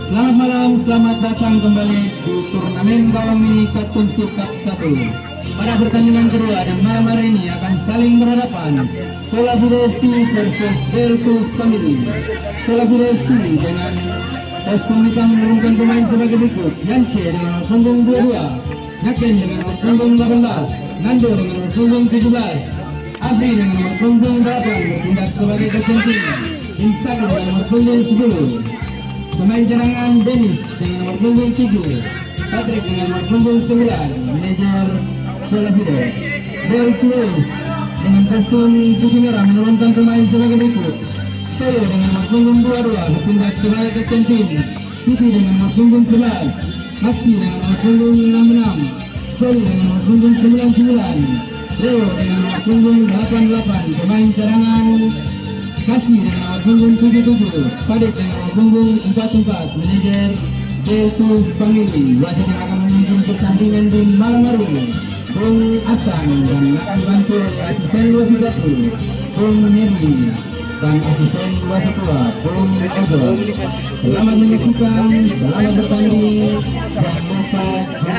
Selamat malam, selamat datang kembali di turnamen gawang mini Cartoon Cup 1. Pada pertandingan kedua dan malam hari ini akan saling berhadapan Solabilo FC versus Delta Family. Solabilo FC dengan kostum hitam menurunkan pemain sebagai berikut: Yance dengan nomor punggung 22, Naken dengan nomor punggung 18, Nando dengan nomor punggung 17, Afri dengan nomor punggung 8 bertindak sebagai kapten tim, Insaki dengan nomor punggung 10. Pemain cadangan Dennis dengan nomor punggung 7, Patrick dengan nomor punggung 9, manajer Solabilo. Del Cruz dengan kostum putih merah menurunkan pemain sebagai berikut: Toyo dengan nomor punggung 22 bertindak sebagai kapten tim, Titi dengan nomor punggung 11, Maxi dengan nomor punggung 66, Soli dengan nomor punggung 99, Leo dengan nomor punggung 88. Pemain cadangan Kasih dengan nomor punggung 77, Padik dengan nomor punggung 44, manajer Delta Family. Wasit yang akan memimpin pertandingan di malam hari ini Bung Asan, dan akan bantu oleh asisten wasit 1 Bung Heri dan asisten wasit 2 Bung Ozo. Selamat menyaksikan, selamat bertanding, jangan lupa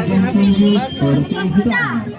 junjung tinggi sportivitas.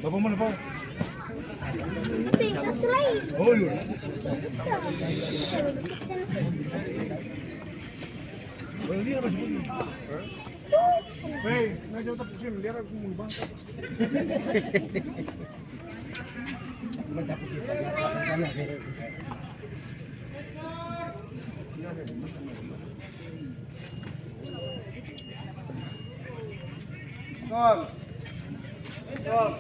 Bapak mana Pak? Satu lagi. Oh iya. Ini apa sih? Hei, nggak jauh tapi sih, dia aku mau bangsa. Gol. Gol.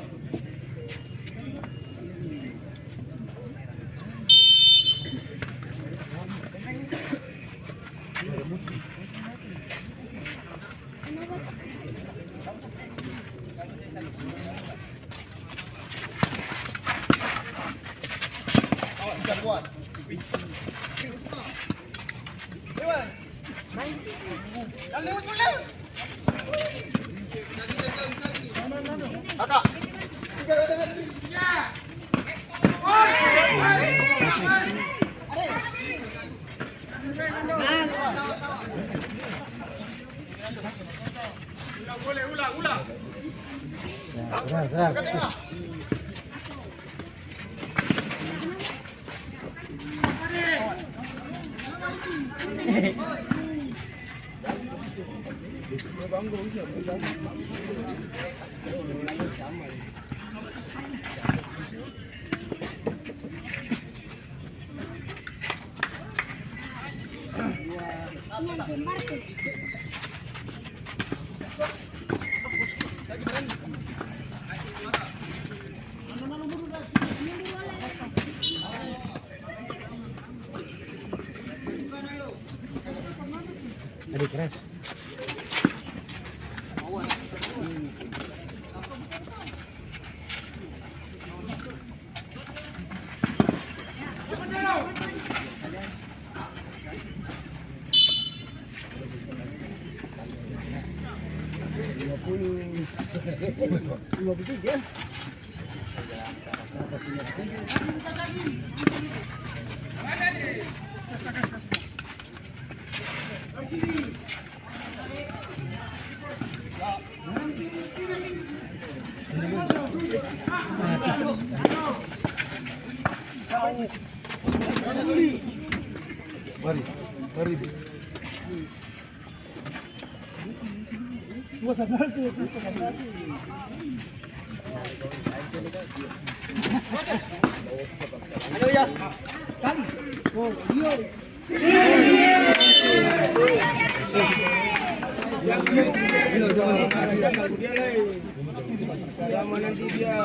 Adik keras. Mari, mari. Ano ya? Kan? Nanti dia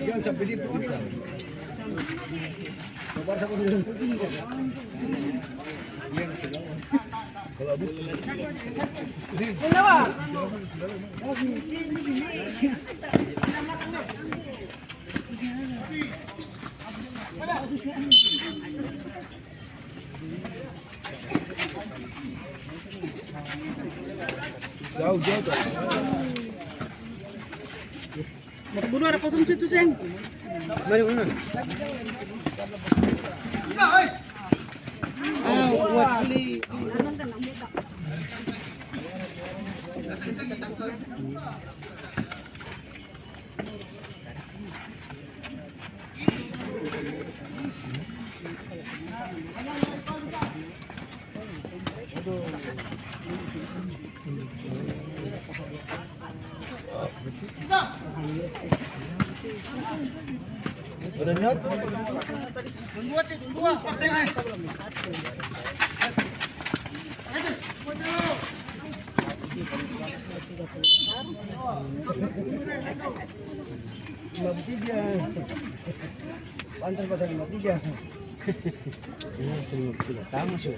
jangan sampai dia jauh. Bunuh ada kosong situ, Seng. Mari mana? Buat beli. Udah nyot? Pantai pasal 53. Ini semua tidak tahu sih.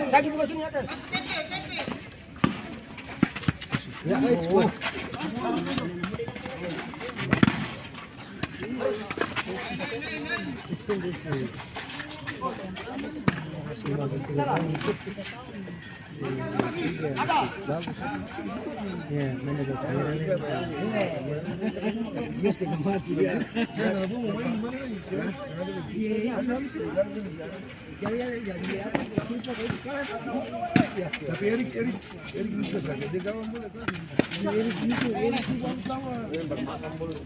Kaki buka sini atas. Ya, cukup. Ya, mana ada kameranya? Biasa dia mati dia. Tapi Erik bisa saja dia kawan boleh kan? Erik itu bermakan boleh.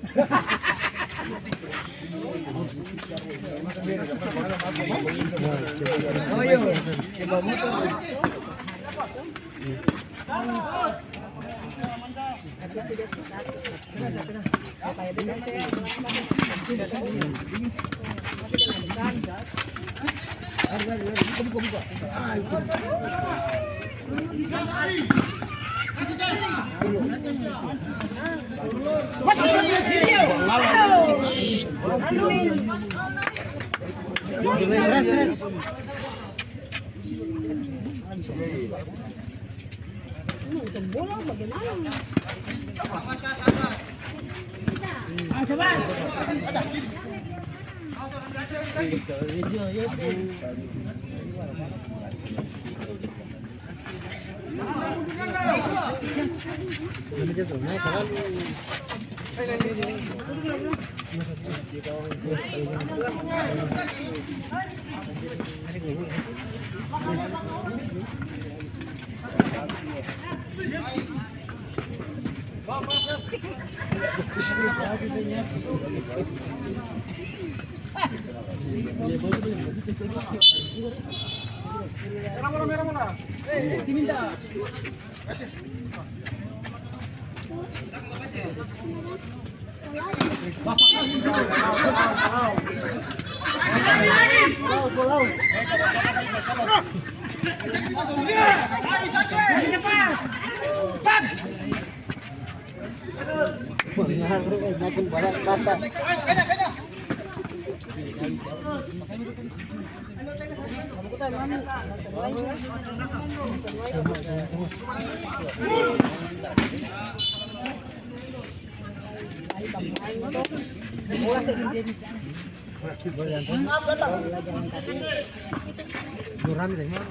Oh iya, coba motor. Buka. Bola bagaimana? Merah. Diminta. Makin banyak bata. Durami dari mana?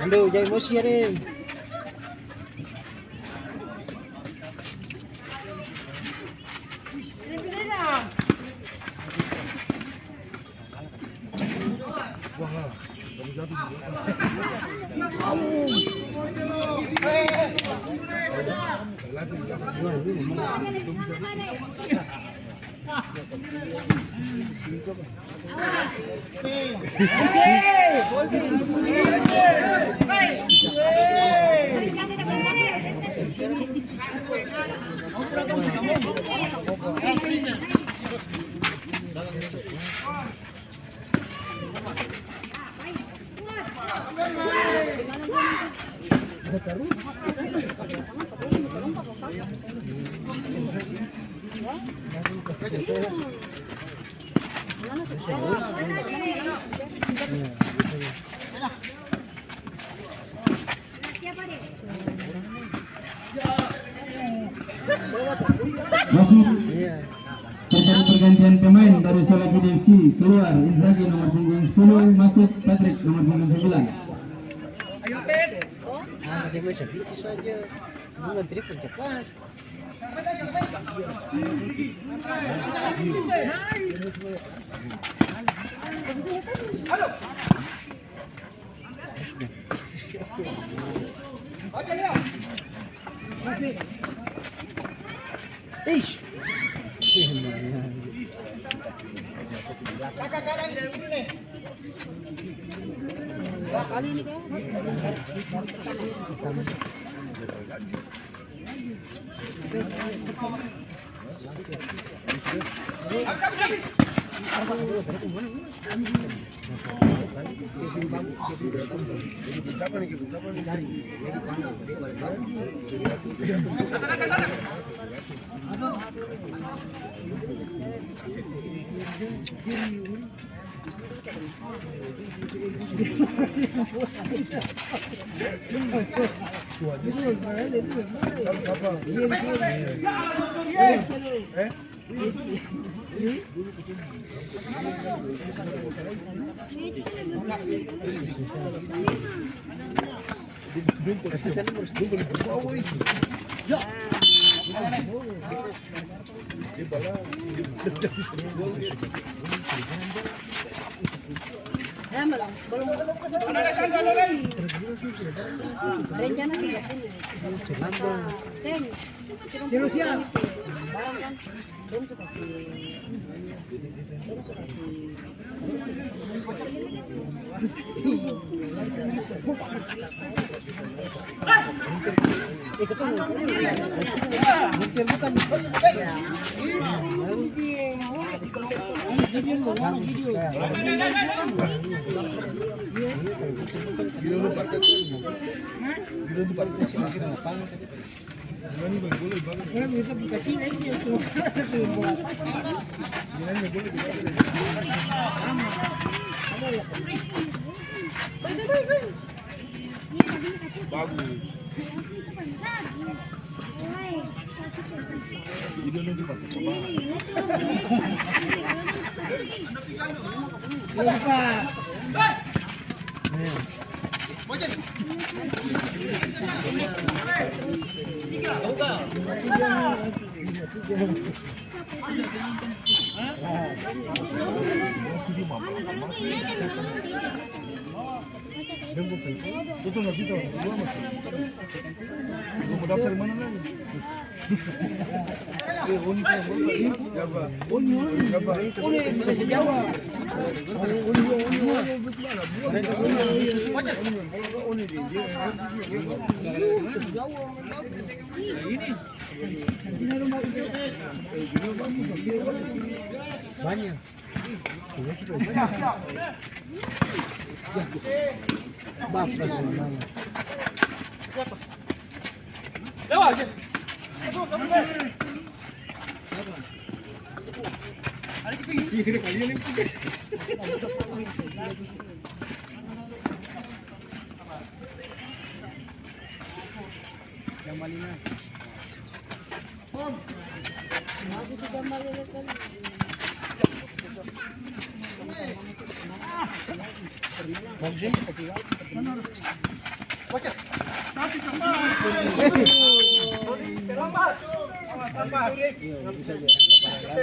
Aduh, jangan emosi ya, Rim. Masih terjadi pergantian pemain dari Salafidi FC. Keluar Inzaghi nomor punggung 10, masuk Patrick nomor punggung 9. Dia masih gitu saja. Bukan triple cepat. Ish. Kali ini kan. belum. Rencana 30. Kilo siap. Barang kan, belum suka sih. Betul nggak kita? Mau daftar mana lagi? Banyak. Bapak semuanya.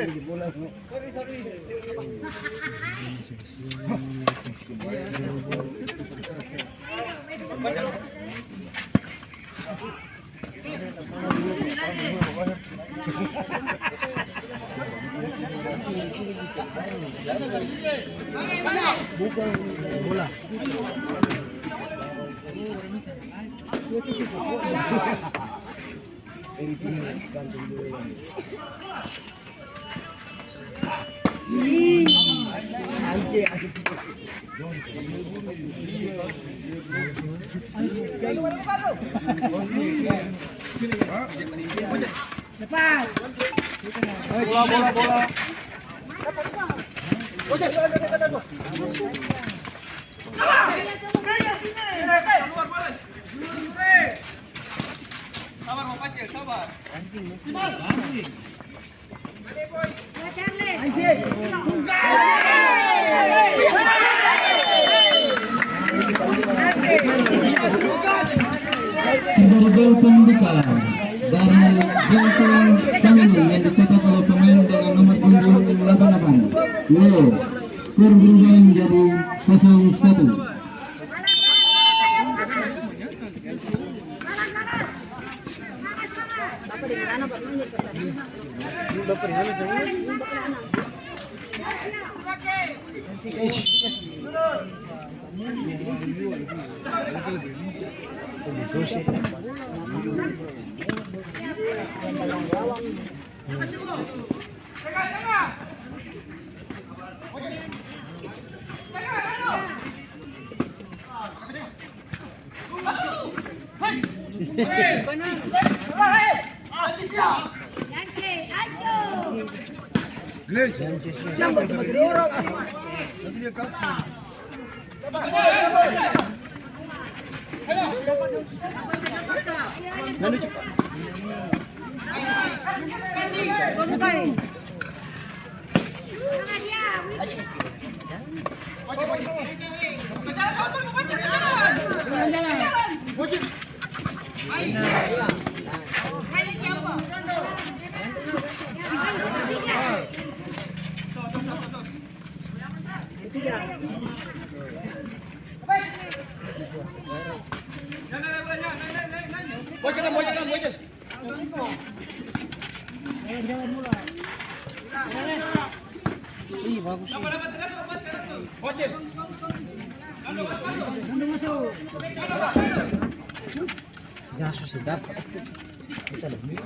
Bola. Bola. Dari gol pembuka dari Jantung Samini yang dicetak oleh pemain dengan nomor punggung 88 Leo, skor berubah menjadi 0-1. Jangan bagi orang. Nanti dia kapal. bagus sih. Jangan susah dapat. Kita lebih.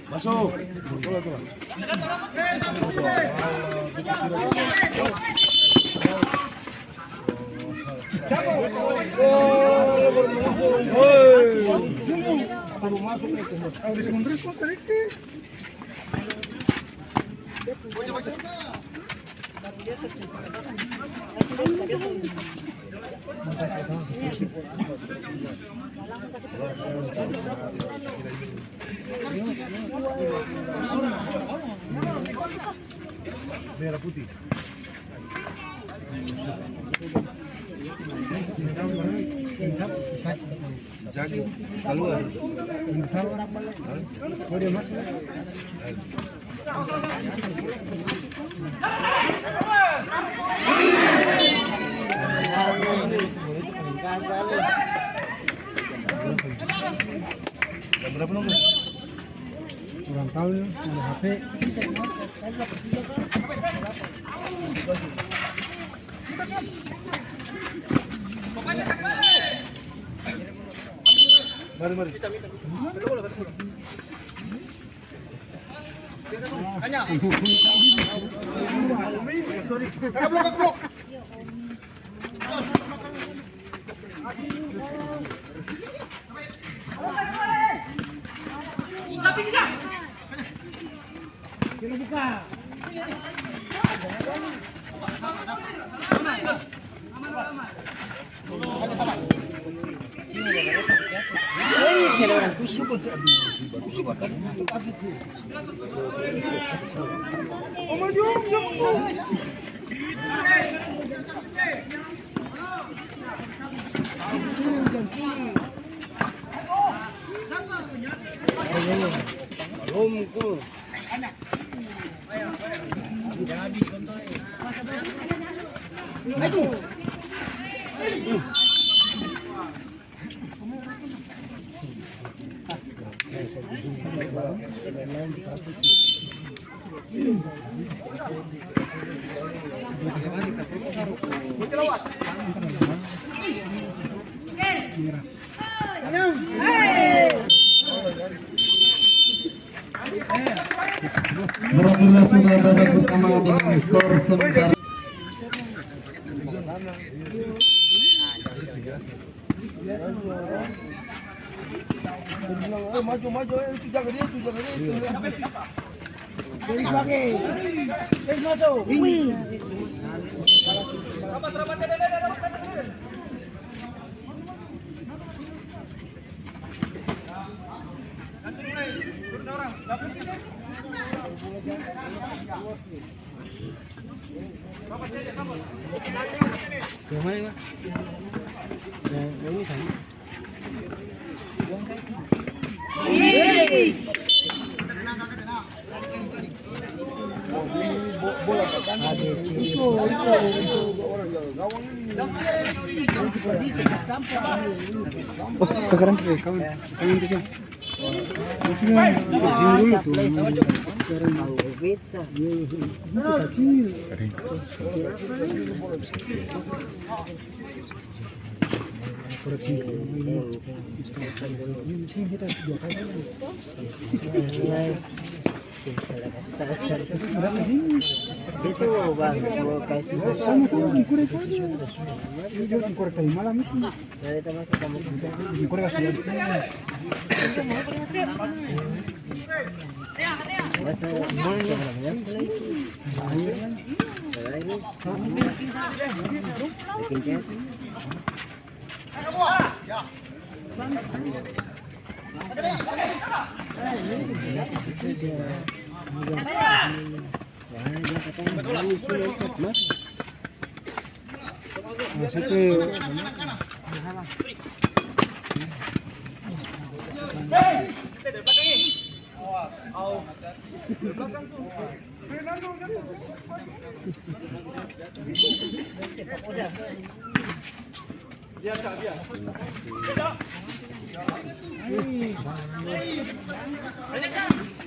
Masuk. Bola tuh. Baru masuk itu. Harus menerus tadi. Merah putih. Jadi keluar. Oh dia masuk. Berapa nomor? Kurang tahu nih, ada HP. Mari. Hanya. Sorry. Blok. Kita buka. Berakhirlah sudah babak pertama dengan skor sementara. Maju, itu jaga dia. Garis masuk. Wih. Yang mana? Yang ini sama. Bola kan. Itu orang gawang ini. Oh, sekarang kawan itu. Sekarang dulu tuh. Sekarang mau beta. Masih kecil. Koreksi. Ini kita dua kali. Itu bang, mau kasih sama-sama korek aja. Ini korek tadi malam itu. Dari teman kamu korek sudah di sini. Masa mau namanya? Bikin chat.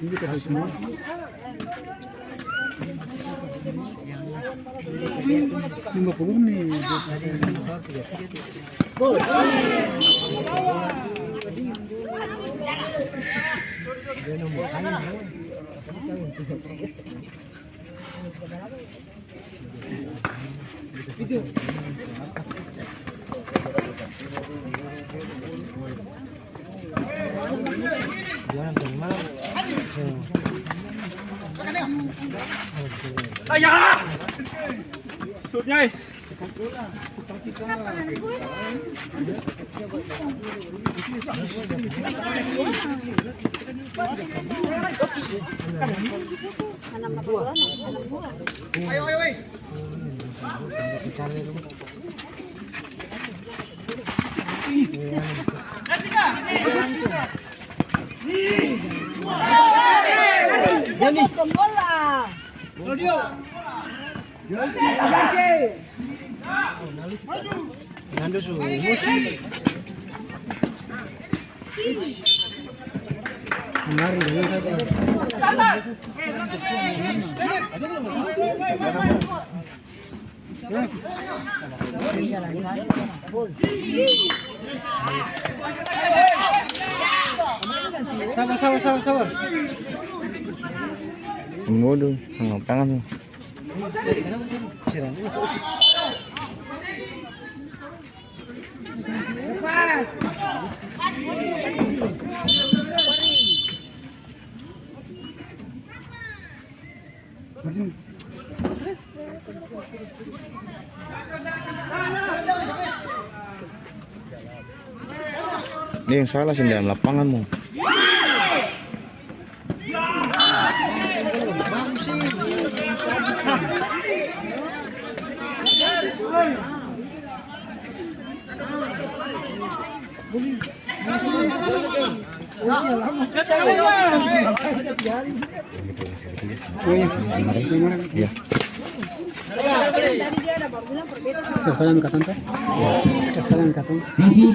Ini kita semua. Lima puluh nih. Sabar. Waduh, tangan. Ini yang salah sih dalam lapanganmu. Ya. Sekalian kata Masih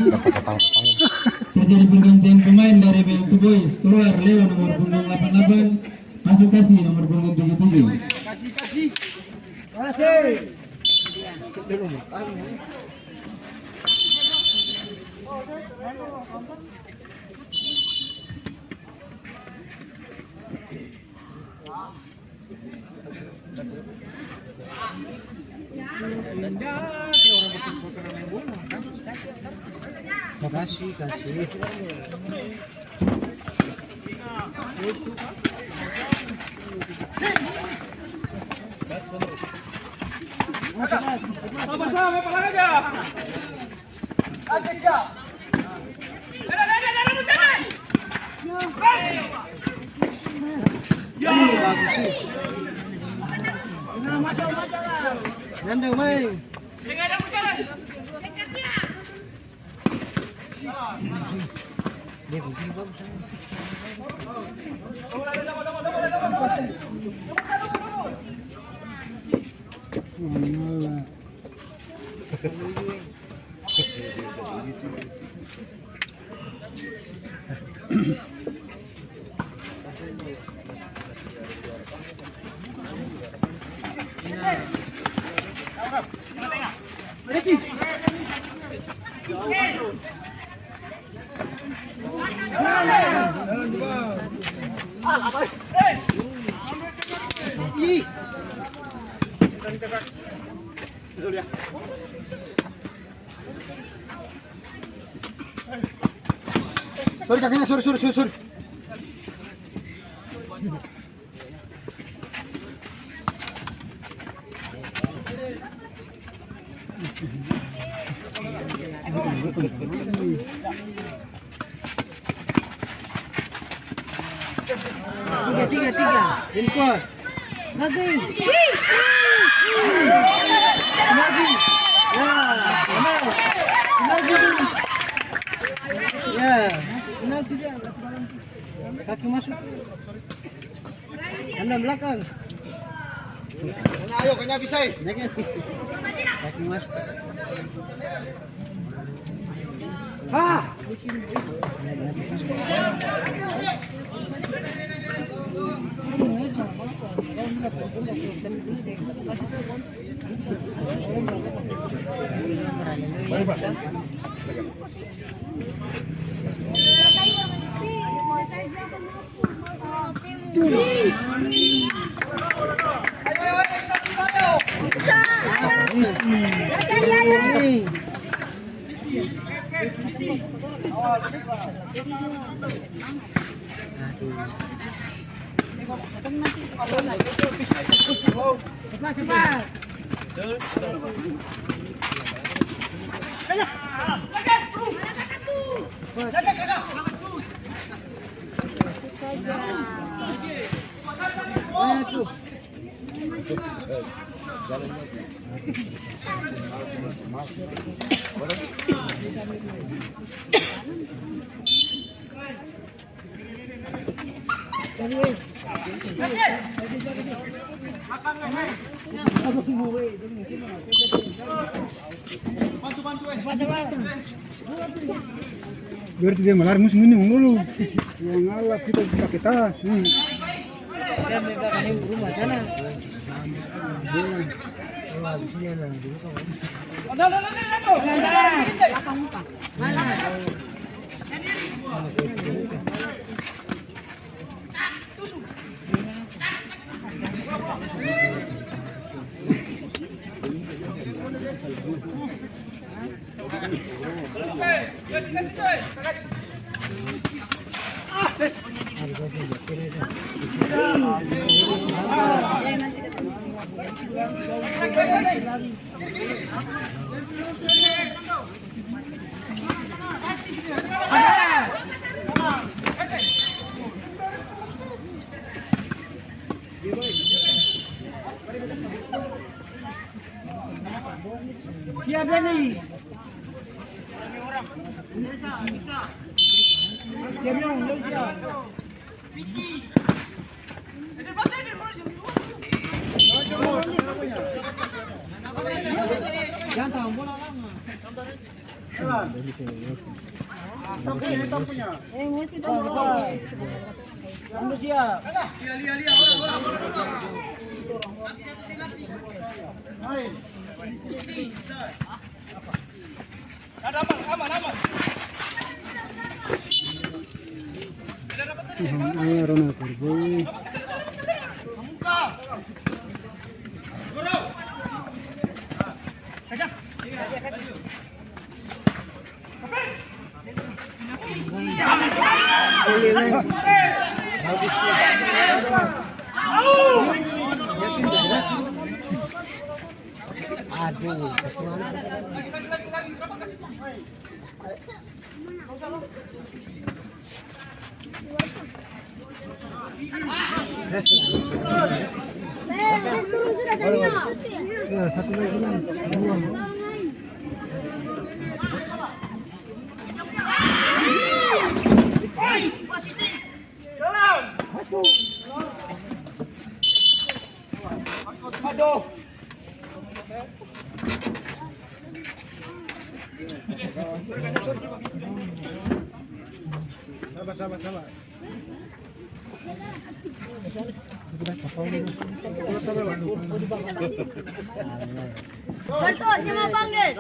terjadi pergantian pemain dari BLQ Boys. Keluar Leo nomor punggung 88, masuk Kasih nomor punggung 77. Kasih. Sorry kakinya, sorry. Tiga. Ini kuat. Lagi. Ya. Kaki masuk. Anda belakang. Ayo, kayaknya bisa. Kaki masuk. Biar dia melar musim ini dulu. Yang ngalah kita pakai tas. Dan mereka kan yang rumah sana. Siap nih. Jangan bola lama. Siap. Aman. Ronald Kurbo. Aduh, Satu lagi nih. Dua. Sabar. Barto, siapa panggil?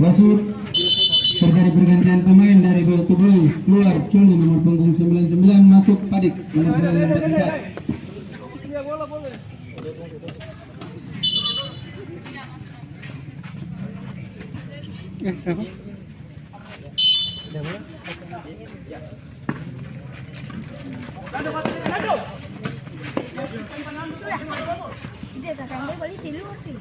Wasit terjadi pergantian pemain dari Bel to Blues, keluar Cuni nomor punggung 99, masuk Padik nomor punggung 44. Siapa? Dia tak sampai balik di luar sih.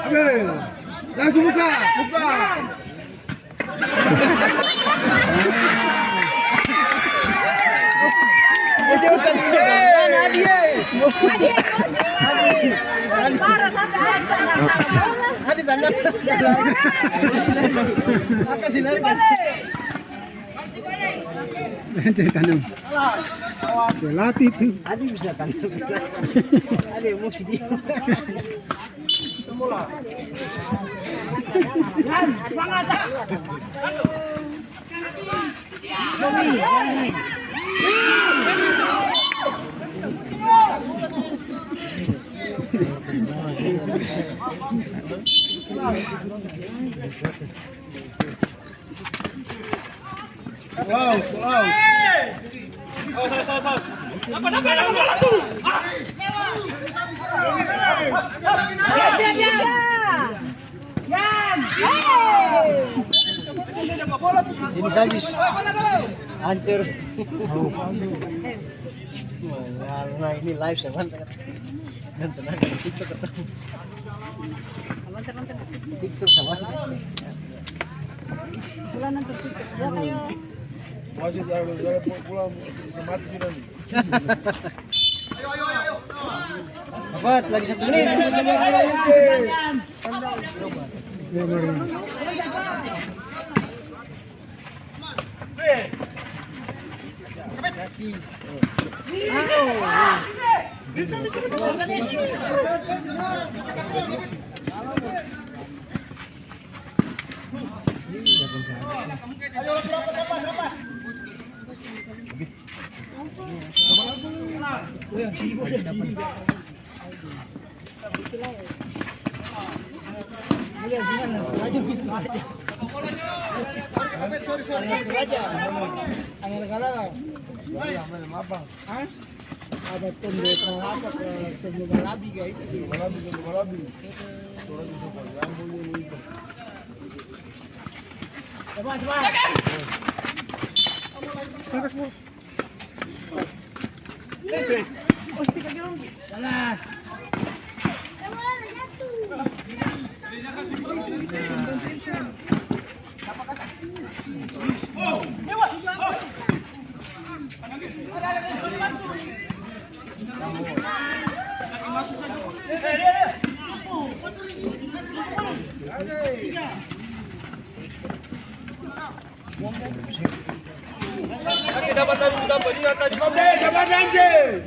Ambil. Langsung buka. Parah sampai hari Ada tanda. Apa sih lari guys? Jangan tanam. Latih tuh. Ada bisa tanam. Ada emosi dia. Wow. Ini habis. Hancur. Nah, ini live saya mantap. Nonton aja di TikTok ketemu. TikTok sama. bulan nanti TikTok. Ya kayo. Masih dari pulang mati kita nih. Cepat, lagi 1 menit.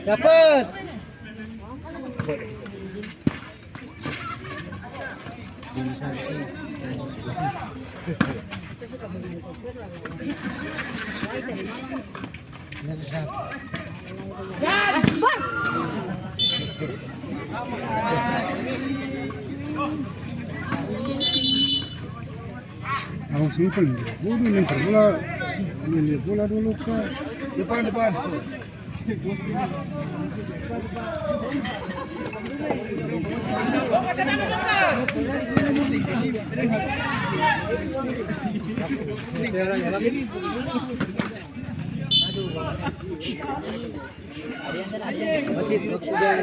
Dapat. Abang simpel nih. Bodoh lempar bola. Ini bola dulu ke depan. Masih sudah.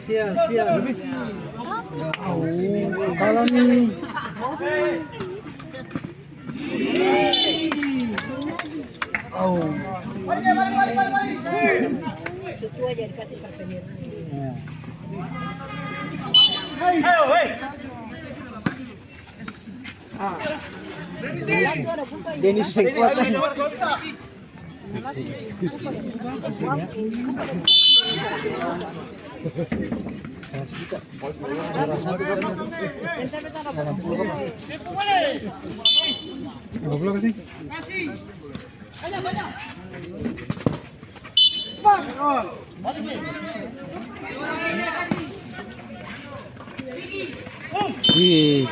Siap. Kalau nih. Situ aja dikasih kartu merah. Dennis yang kuat kan. Wih.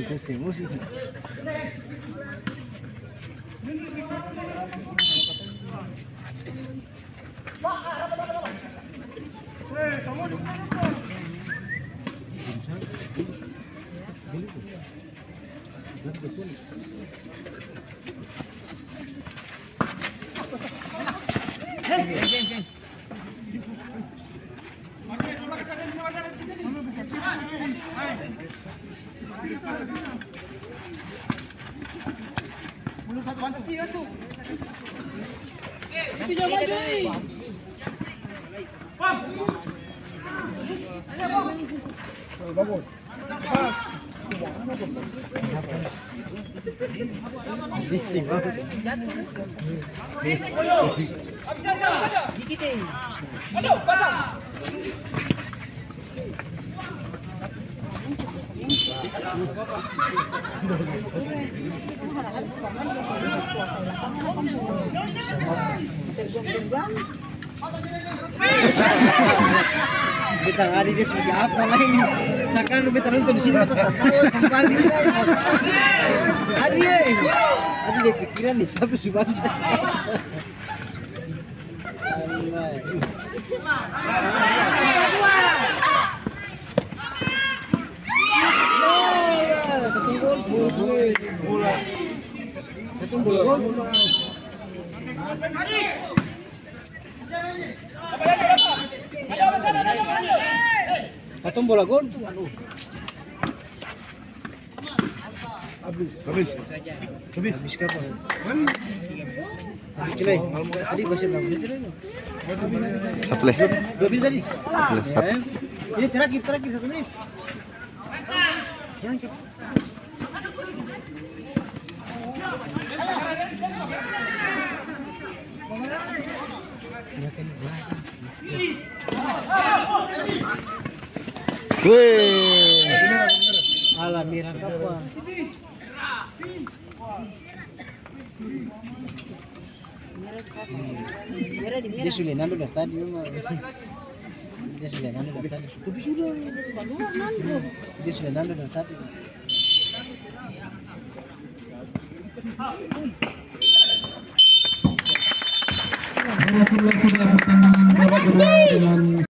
Kasih musik. Kita hari dia sebagai apa lain? Sekarang kita nonton di sini tetap tahu kembali saya. Hari dia pikiran nih satu subasta. Atau bola gol tuh. Habis kapan? Kira tadi masih berapa menit tadi? Satu leh. 2 menit tadi. Satu. Ini terakhir 1 menit. Yang Wih. Alah merah apa? Dia sudah nando dah tadi memang. Dia sudah nando dah tadi. Tapi sudah. Dia sudah nando dah tadi. Berakhirlah sudah pertandingan babak kedua dengan